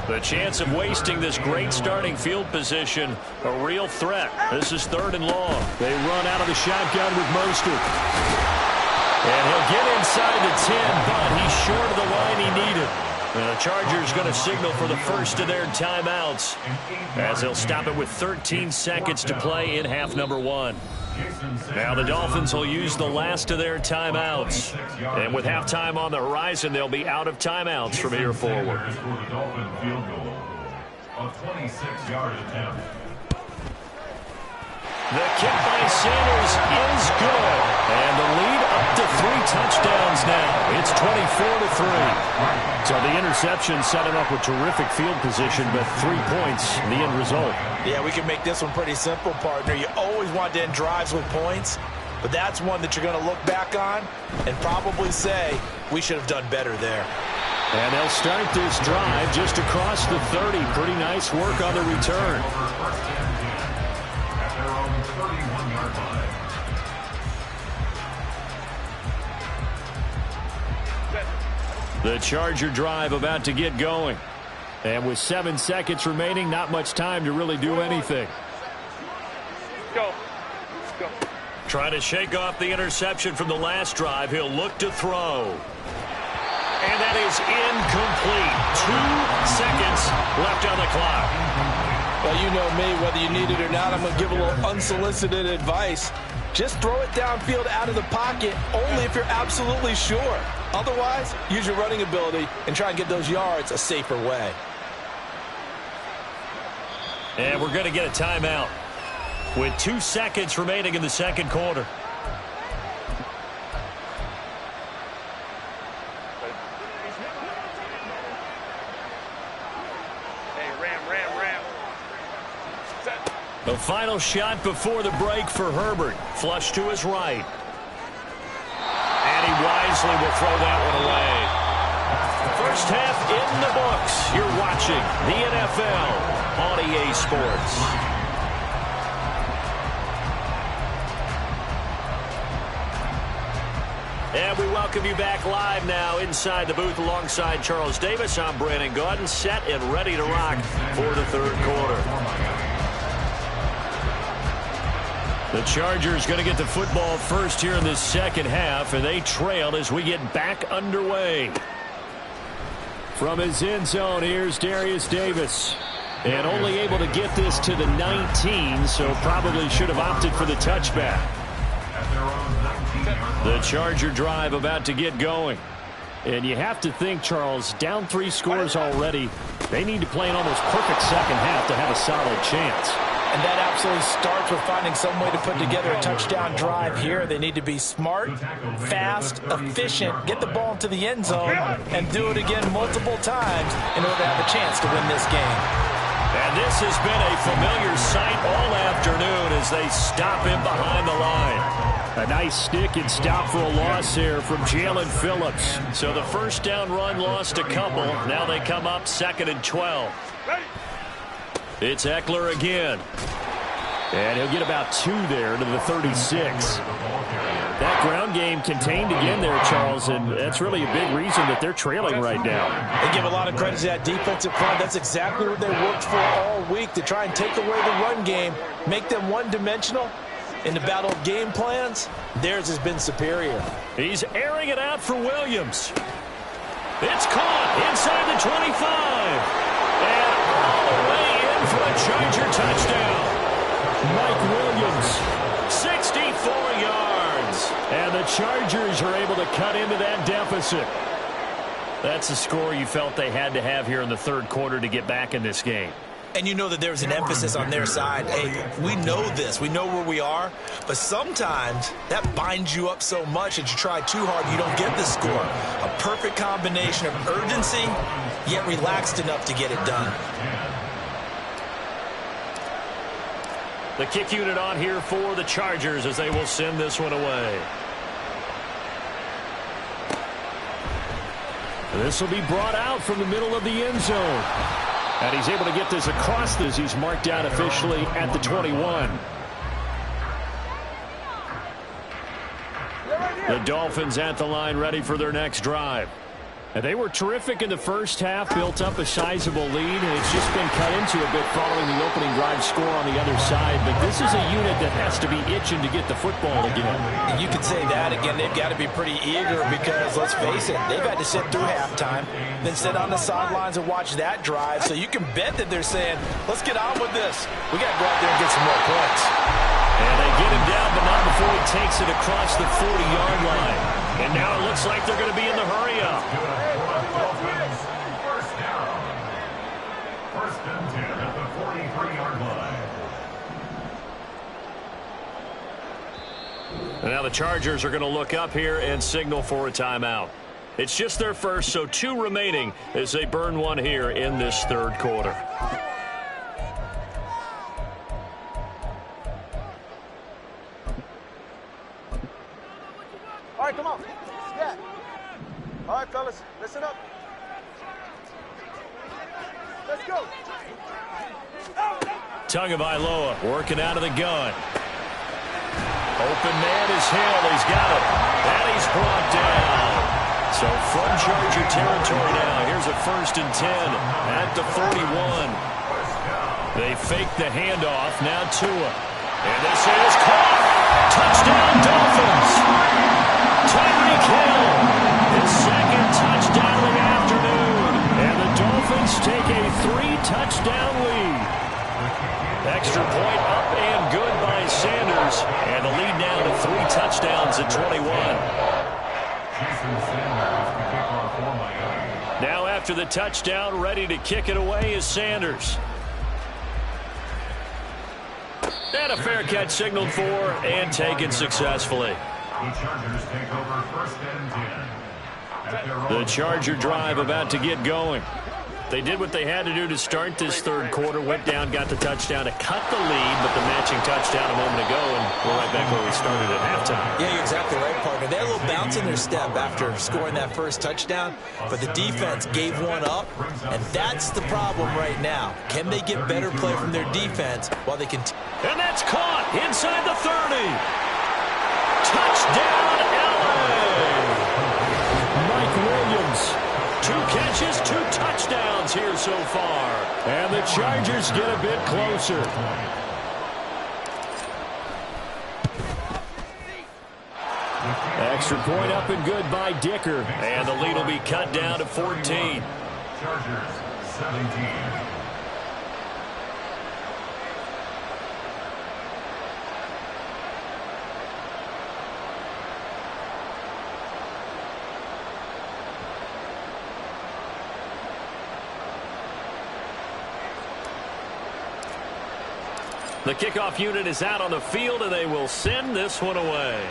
The chance of wasting this great starting field position, a real threat. This is 3rd and long. They run out of the shotgun with Mostert. And he'll get inside the 10, but he's short of the line he needed. And the Chargers going to signal for the first of their timeouts as they'll stop it with 13 seconds to play in half number 1. Now the Dolphins will use the last of their timeouts. And with halftime on the horizon, they'll be out of timeouts from here forward. A 26-yard attempt. The kick by Sanders is good. And the lead up to 3 touchdowns now. It's 24-3. So the interception set him up with terrific field position, but 3 points, the end result. Yeah, we can make this one pretty simple, partner. You always want to end drives with points, but that's one that you're going to look back on and probably say, we should have done better there. And they'll start this drive just across the 30. Pretty nice work on the return. At their own 31-yard line. The Charger drive about to get going. And with 7 seconds remaining, not much time to really do anything. Go. Go. Trying to shake off the interception from the last drive. He'll look to throw. And that is incomplete. 2 seconds left on the clock. Well, you know me, whether you need it or not, I'm going to give a little unsolicited advice. Just throw it downfield out of the pocket only if you're absolutely sure. Otherwise, use your running ability and try and get those yards a safer way. And we're going to get a timeout with 2 seconds remaining in the second quarter. The final shot before the break for Herbert. Flush to his right. And he wisely will throw that one away. First half in the books. You're watching the NFL on EA Sports. And we welcome you back live now inside the booth alongside Charles Davis. I'm Brandon Gaudin, set and ready to rock for the third quarter. The Chargers going to get the football first here in this second half, and they trail as we get back underway. From his end zone, here's Darius Davis. And only able to get this to the 19, so probably should have opted for the touchback. The Charger drive about to get going. And you have to think, Charles, down 3 scores already. They need to play an almost perfect second half to have a solid chance. And that absolutely starts with finding some way to put together a touchdown drive here. They need to be smart, fast, efficient, get the ball into the end zone, and do it again multiple times in order to have a chance to win this game. And this has been a familiar sight all afternoon as they stop him behind the line. A nice stick and stop for a loss here from Jalen Phillips. So the first down run lost a couple. Now they come up 2nd and 12. It's Eckler again. And he'll get about 2 there to the 36. That ground game contained again there, Charles, and that's really a big reason that they're trailing right now. They give a lot of credit to that defensive front. That's exactly what they worked for all week, to try and take away the run game, make them one-dimensional. In the battle of game plans, theirs has been superior. He's airing it out for Williams. It's caught inside the 25. And all the way in for a Charger touchdown. Mike Williams, 64 yards. And the Chargers are able to cut into that deficit. That's a score you felt they had to have here in the third quarter to get back in this game. And you know that there's an emphasis on their side. Hey, we know this. We know where we are. But sometimes that binds you up so much that you try too hard, you don't get the score. A perfect combination of urgency, yet relaxed enough to get it done. The kick unit on here for the Chargers as they will send this one away. This will be brought out from the middle of the end zone. And he's able to get this across as he's marked out officially at the 21. The Dolphins at the line ready for their next drive. And they were terrific in the first half, built up a sizable lead, and it's just been cut into a bit following the opening drive score on the other side. But this is a unit that has to be itching to get the football again. You could say that again. They've got to be pretty eager because, let's face it, they've had to sit through halftime, then sit on the sidelines and watch that drive. So you can bet that they're saying, let's get on with this. We got to go out there and get some more points. And they get him down, but not before he takes it across the 40-yard line. And now it looks like they're going to be in the hurry-up. First down. 1st and 10 at the 43-yard line. And now the Chargers are going to look up here and signal for a timeout. It's just their first, so 2 remaining as they burn one here in this third quarter. All right, come on. Yeah. All right, fellas, listen up. Let's go. Tagovailoa working out of the gun. Open man is Hill. He's got it. And he's brought down. So from Charger territory now, here's a 1st and 10 at the 41. They fake the handoff. Now Tua. And this is caught. Touchdown, Dolphins. Tyreek Hill, his 2nd touchdown of the afternoon. And the Dolphins take a 3-touchdown lead. Extra point up and good by Sanders. And the lead now to 3 touchdowns at 21. Now after the touchdown, ready to kick it away is Sanders. And a fair catch signaled for and taken successfully. The Chargers take over 1st and 10. At their The own Charger drive about to get going. They did what they had to do to start this third quarter. Went down, got the touchdown to cut the lead, but the matching touchdown a moment ago, and we're right back where we started at halftime. Yeah, you're exactly right, partner. They had a little bounce in their step after scoring that first touchdown, but the defense gave one up, and that's the problem right now. Can they get better play from their defense while they continue? And that's caught inside the 30. Touchdown, LA! Mike Williams. 2 catches, 2 touchdowns here so far. And the Chargers get a bit closer. Extra point up and good by Dicker. And the lead will be cut down to 14. Chargers 17. The kickoff unit is out on the field, and they will send this one away.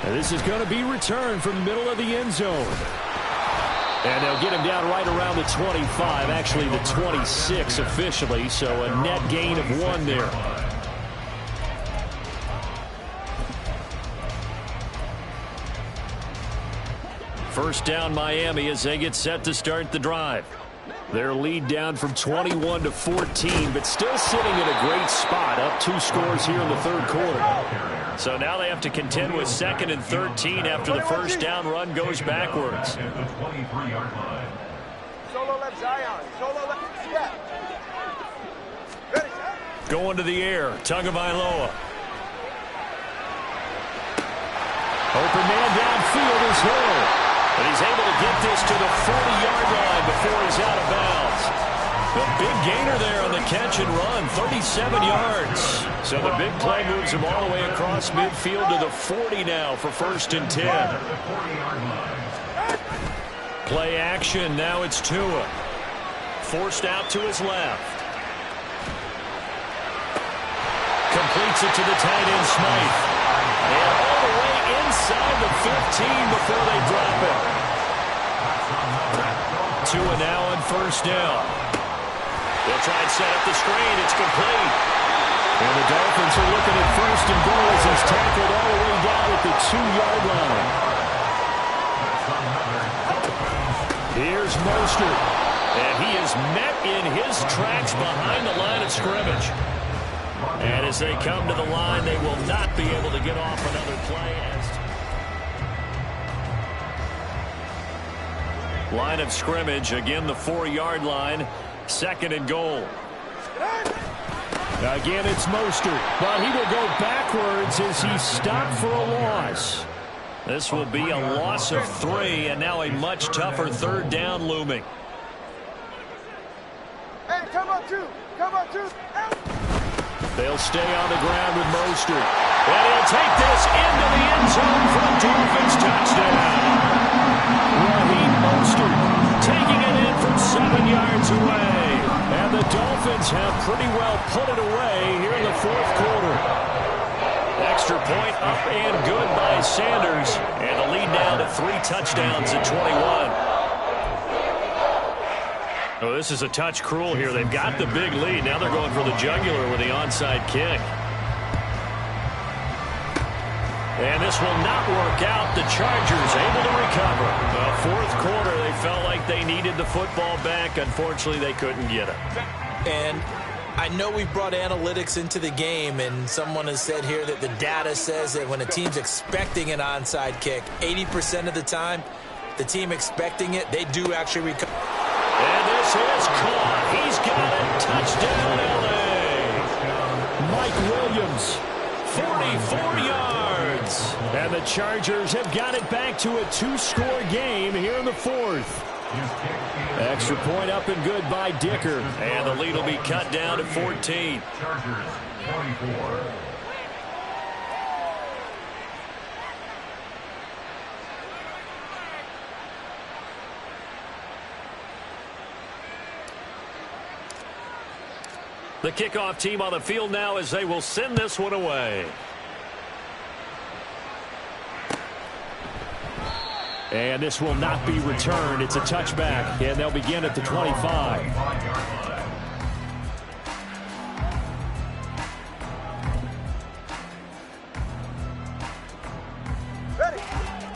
And this is going to be returned from the middle of the end zone. And they'll get him down right around the 25, actually the 26 officially, so a net gain of 1 there. First down Miami as they get set to start the drive. Their lead down from 21 to 14, but still sitting in a great spot, up 2 scores here in the third quarter. So now they have to contend with 2nd and 13 after the first down run goes backwards. At the 23-yard line. Solo left Zion. Solo left. Yeah. Ready, Zion. Going to the air, Tagovailoa. Open man downfield is Hill. But he's able to get this to the 40-yard line before he's out of bounds. The big gainer there on the catch and run, 37 yards. So the big play moves him all the way across midfield to the 40 now for 1st and 10. Play action, now it's Tua. Forced out to his left. Completes it to the tight end Smythe. And all the way inside the 15 before they drop it. Tua now on 1st down. They'll try and set up the screen. It's complete. And the Dolphins are looking at 1st and goal as he's tackled all the way down at the 2-yard line. Here's Mostert. And he is met in his tracks behind the line of scrimmage. And as they come to the line, they will not be able to get off another play. Line of scrimmage, again the 4-yard line, 2nd and goal. Again, it's Mostert, but he will go backwards as he stopped for a loss. This will be a loss of 3, and now a much tougher 3rd down looming. Hey, come on, 2. Come on, 2. They'll stay on the ground with Mostert. And he'll take this into the end zone for a Dolphins touchdown. Raheem Mostert taking it in from 7 yards away. And the Dolphins have pretty well put it away here in the 4th quarter. Extra point up and good by Sanders. And the lead now to 3 touchdowns at 21. Oh, this is a touch cruel here. They've got the big lead. Now they're going for the jugular with the onside kick. And this will not work out. The Chargers able to recover. The 4th quarter, they felt like they needed the football back. Unfortunately, they couldn't get it. And I know we've brought analytics into the game, and someone has said here that the data says that when a team's expecting an onside kick, 80% of the time, the team expecting it, they do actually recover. And this is caught. He's got it. Touchdown, L.A. Mike Williams, 44 yards. And the Chargers have got it back to a 2-score game here in the 4th. Extra point up and good by Dicker. And the lead will be cut down to 14. Chargers 24. The kickoff team on the field now as they will send this one away. And this will not be returned. It's a touchback, and they'll begin at the 25.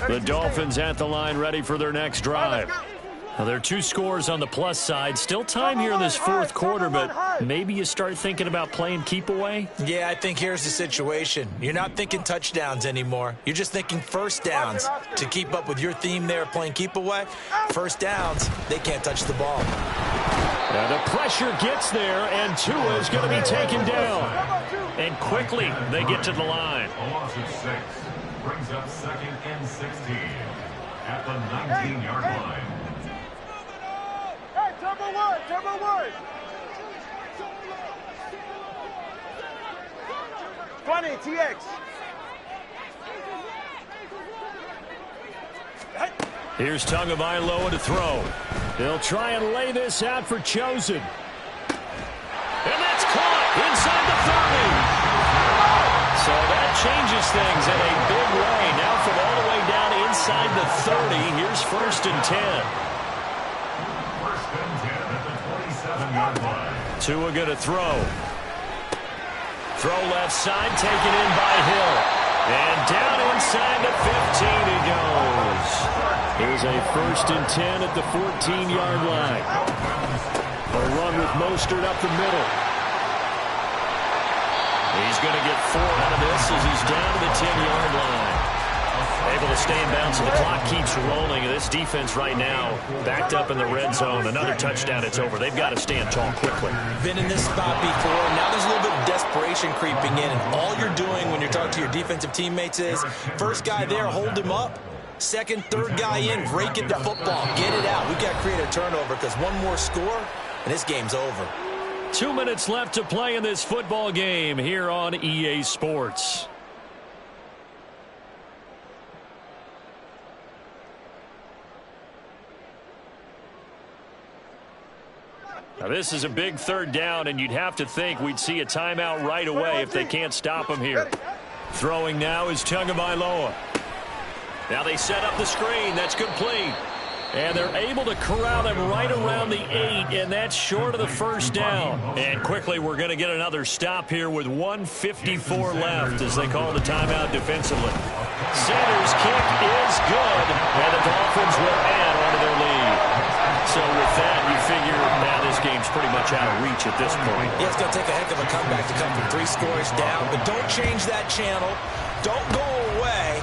The Dolphins at the line, ready for their next drive. Now, there are 2 scores on the plus side. Still time here in this fourth quarter, but maybe you start thinking about playing keep away? Yeah, I think here's the situation. You're not thinking touchdowns anymore. You're just thinking first downs. To keep up with your theme there, playing keep away, first downs, they can't touch the ball. Now the pressure gets there, and Tua is going to be taken down. And quickly, they get to the line. A loss of 6 brings up 2nd and 16 at the 19-yard line. Turbo one. 20, TX. Here's Tagovailoa to throw. They'll try and lay this out for Chosen. And that's caught inside the 30. So that changes things in a big way. Now from all the way down inside the 30, here's 1st and 10. Tua going to throw. Throw left side, taken in by Hill. And down inside the 15 he goes. Here's a 1st and 10 at the 14-yard line. A run with Mostert up the middle. He's going to get 4 out of this as he's down to the 10-yard line. Able to stay in bounds, and the clock keeps rolling. And this defense right now backed up in the red zone. Another touchdown, it's over. They've got to stand tall quickly. Been in this spot before. Now there's a little bit of desperation creeping in. And all you're doing when you're talking to your defensive teammates is, first guy there, hold him up. Second, third guy in, break it to football. Get it out. We've got to create a turnover because one more score, and this game's over. 2 minutes left to play in this football game here on EA Sports. Now this is a big 3rd down, and you'd have to think we'd see a timeout right away if they can't stop him here. Throwing now is Tagovailoa. Now they set up the screen. That's complete. And they're able to corral him right around the 8, and that's short of the 1st down. And quickly we're going to get another stop here with 1:54 left as they call the timeout defensively. Sanders' kick is good, and the Dolphins will add onto their lead. So with that, you figure now this game's pretty much out of reach at this point. Yeah, it's going to take a heck of a comeback to come from 3 scores down, but don't change that channel. Don't go away.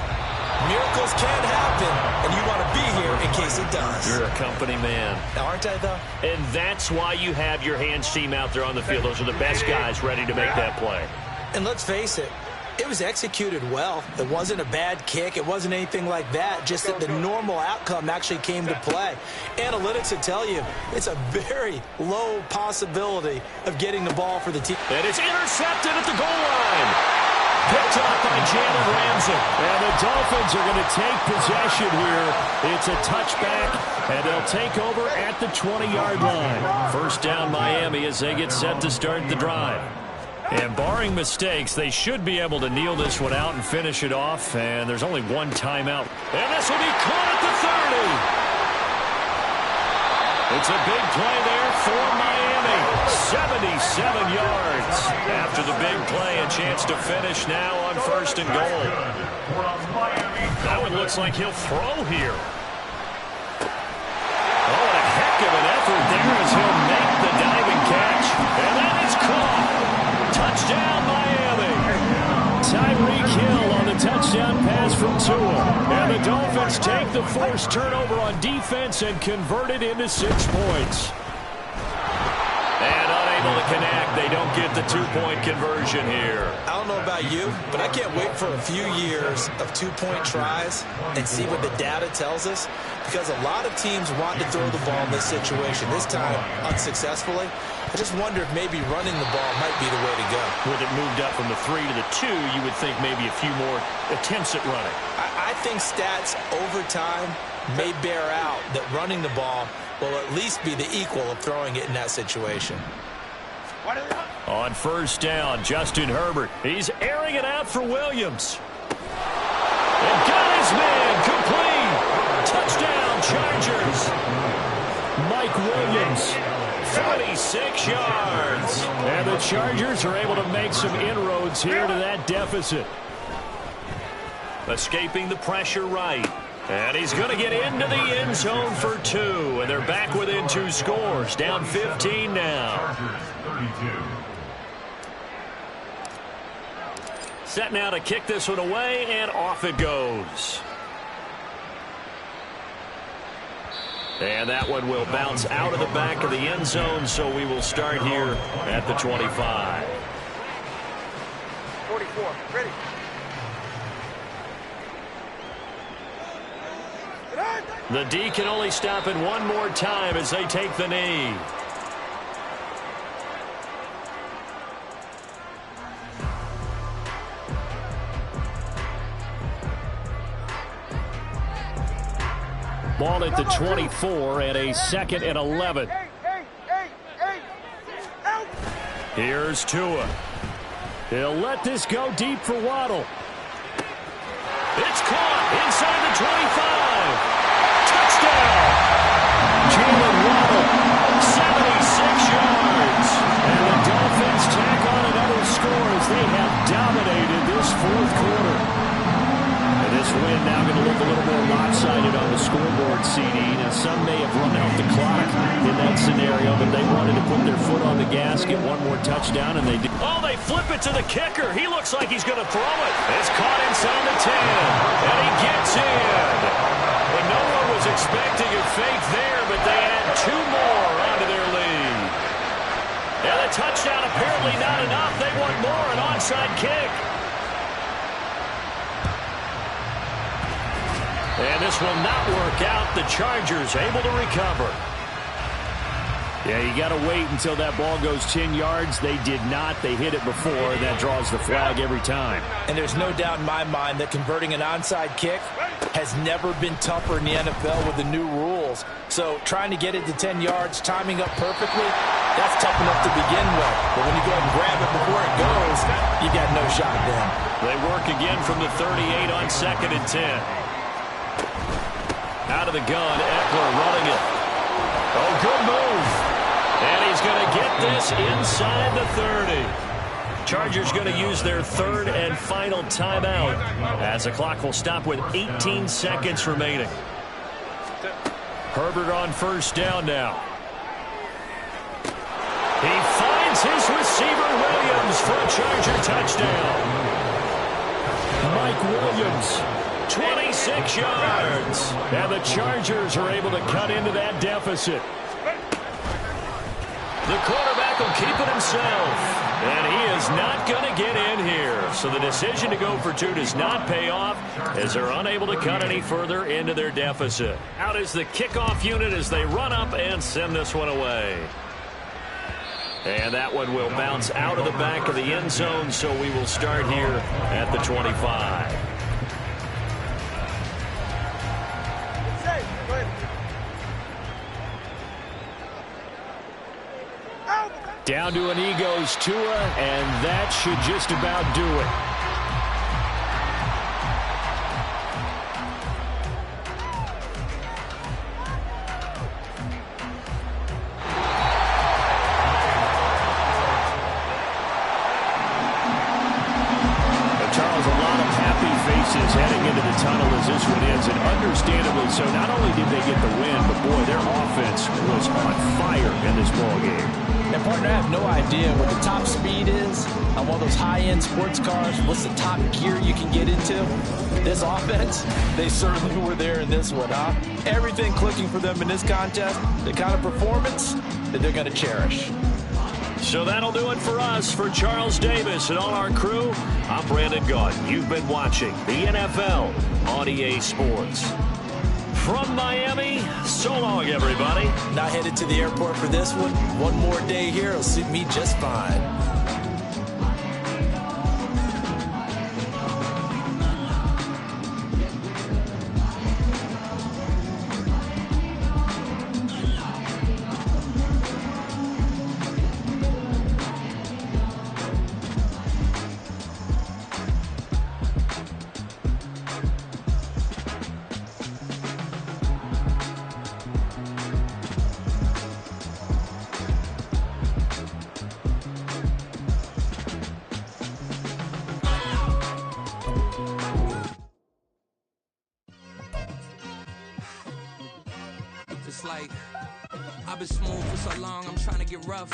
Miracles can happen, and you want to be here in case it does. You're a company man. Aren't I, though? And that's why you have your hands team out there on the field. Those are the best guys ready to make that play. And let's face it, it was executed well. It wasn't a bad kick. It wasn't anything like that, just that the normal outcome actually came to play. Analytics will tell you it's a very low possibility of getting the ball for the team. And it's intercepted at the goal line. Picked up by Jalen Ramsey. And the Dolphins are going to take possession here. It's a touchback, and they'll take over at the 20-yard line. 1st down Miami as they get set to start the drive. And barring mistakes, they should be able to kneel this one out and finish it off. And there's only 1 timeout. And this will be caught at the 30. It's a big play there for Miami. 77 yards. After the big play, a chance to finish now on 1st and goal. That one looks like he'll throw here. Oh, what a heck of an effort there as he'll make the diving catch. And that is caught. Touchdown, Miami. Tyreek Hill on the touchdown pass from Tua. And the Dolphins take the forced turnover on defense and convert it into 6 points. And unable to connect. They don't get the 2-point conversion here. I don't know about you, but I can't wait for a few years of 2-point tries and see what the data tells us, because a lot of teams want to throw the ball in this situation. This time, unsuccessfully. I just wonder if maybe running the ball might be the way to go. With it moved up from the 3 to the 2, you would think maybe a few more attempts at running. I think stats over time may bear out that running the ball will at least be the equal of throwing it in that situation. On first down, Justin Herbert. He's airing it out for Williams. And got his man complete. Touchdown, Chargers. Mike Williams, 46 yards. And the Chargers are able to make some inroads here to that deficit. Escaping the pressure right. And he's going to get into the end zone for 2. And they're back within 2 scores. Down 15 now. Set now to kick this one away, and off it goes. And that one will bounce out of the back of the end zone, so we will start here at the 25. 44, ready. The D can only stop it one more time as they take the knee. Ball at the 24 and a 2nd and 11. Here's Tua. He'll let this go deep for Waddle. It's caught inside the 25. Touchdown! Jalen Waddle, 76 yards. And the Dolphins tack on another score as they have dominated this 4th quarter. And this win now going to look a little more lopsided on the scoreboard, CD. Now, some may have run out the clock in that scenario, but they wanted to put their foot on the gas, get one more touchdown, and they did. Oh, they flip it to the kicker. He looks like he's going to throw it. It's caught inside the 10, and he gets in. And no one was expecting a fake there, but they add 2 more onto their lead. And the touchdown apparently not enough. They want more, an onside kick. And this will not work out. The Chargers able to recover. Yeah, you got to wait until that ball goes 10 yards. They did not. They hit it before, and that draws the flag every time. And there's no doubt in my mind that converting an onside kick has never been tougher in the NFL with the new rules. So trying to get it to 10 yards, timing up perfectly, that's tough enough to begin with. But when you go ahead and grab it before it goes, you got no shot then. They work again from the 38 on 2nd and 10. Out of the gun, Eckler running it. Oh, good move. And he's going to get this inside the 30. Chargers going to use their 3rd and final timeout as the clock will stop with 18 seconds remaining. Herbert on first down now. He finds his receiver Williams for a Charger touchdown. Mike Williams, 26 yards. And the Chargers are able to cut into that deficit. The quarterback will keep it himself. And he is not going to get in here. So the decision to go for 2 does not pay off as they're unable to cut any further into their deficit. Out is the kickoff unit as they run up and send this one away. And that one will bounce out of the back of the end zone, so we will start here at the 25. Down to an E goes Tua, and that should just about do it. Charles, a lot of happy faces heading into the tunnel as this one ends, and understandably so. Not only did they get the win, but boy, their offense was on fire in this ball game. And, partner, I have no idea what the top speed is on one of those high-end sports cars. What's the top gear you can get into? This offense, they certainly were there in this one, huh? Everything clicking for them in this contest, the kind of performance that they're going to cherish. So that'll do it for us. For Charles Davis and all our crew, I'm Brandon Gaudin. You've been watching the NFL on EA Sports. From Miami, so long, everybody. Not headed to the airport for this one. One more day here will suit me just fine. it's like I've been smooth for so long, I'm trying to get rough.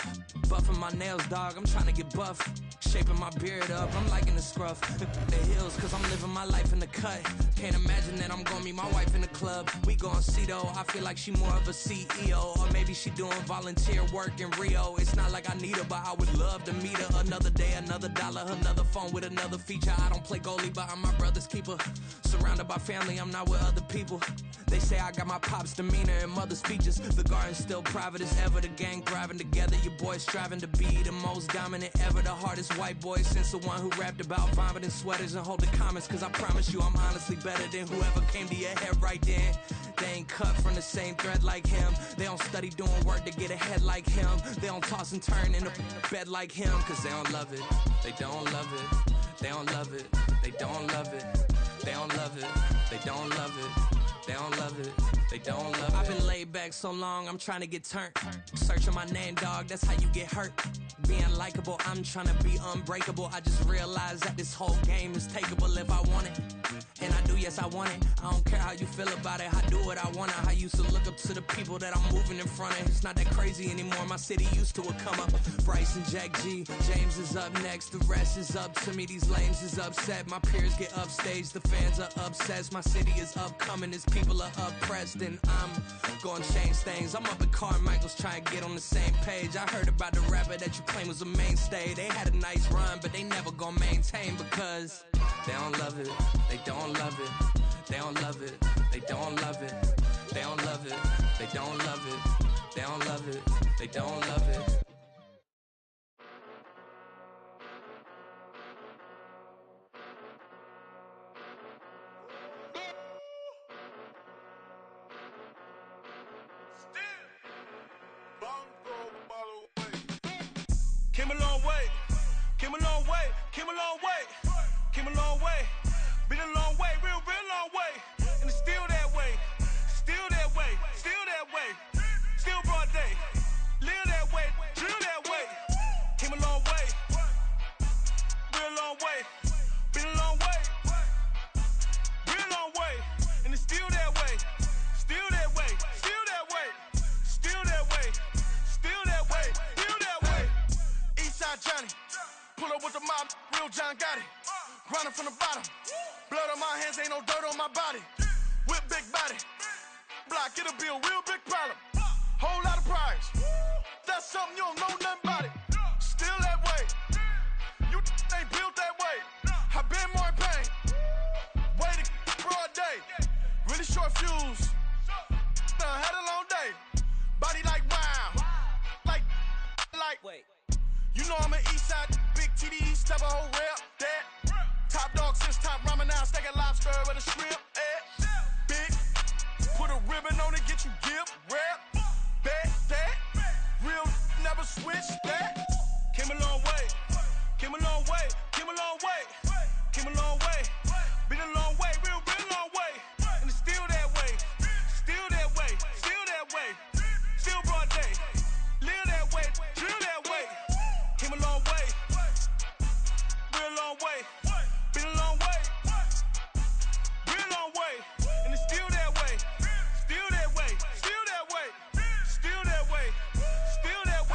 Buffing my nails, dog, I'm trying to get buff. Shaping my beard up, I'm liking the scruff. The heels, cause I'm living my life in the cut. Can't imagine that I'm gonna meet my wife in the club. We gon' see though, I feel like she more of a CEO. Or maybe she doing volunteer work in Rio. It's not like I need her, but I would love to meet her. Another day, another dollar, another phone with another feature. I don't play goalie, but I'm my brother's keeper. Surrounded by family, I'm not with other people. They say I got my pop's demeanor and mother's features. The garden's still private as ever. The gang thriving together. Your boys striving to be the most dominant ever. The hardest white boy since the one who rapped about vomiting sweaters and hold the comments. Cause I promise you I'm honestly better than whoever came to your head right then. They ain't cut from the same thread like him. They don't study doing work to get ahead like him. They don't toss and turn in a bed like him. Cause they don't love it. They don't love it. They don't love it. They don't love it. They don't love it. They don't love it. They don't love it. They don't love it. I've been laid back so long, I'm trying to get turned. Searching my name, dog, that's how you get hurt. Being likable, I'm trying to be unbreakable. I just realized that this whole game is takeable if I want it. And I do, yes, I want it. I don't care how you feel about it. I do what I want. I used to look up to the people that I'm moving in front of. It's not that crazy anymore. My city used to a come up. Bryce and Jack G. James is up next. The rest is up to me. These lames is upset. My peers get upstage. The fans are obsessed. My city is upcoming. His people are oppressed. And I'm gonna change things. I'm up at Carmichael's trying to get on the same page. I heard about the rapper that you claim was a mainstay. They had a nice run, but they never gonna maintain because they don't love it. They don't love it. They don't love it. They don't love it. They don't love it. They don't love it. They don't love it. They don't love it. Came a long way, came a long way, came a long way, came a long way, been a long way, real long way, and it's still that way, still that way, still that way, still broad day, live that way, drill that way, came a long way, real long way, been a long way, real long way, and it's still that way, still that way, still that way, still that way, still that way, still that way. Eastside Johnny, pull up with the mob, real John Gotti. Grinding from the bottom, blood on my hands, ain't no dirt on my body. Whip big body, block, it'll be a real big problem. Whole lot of priors, that's something you don't know nothing about it.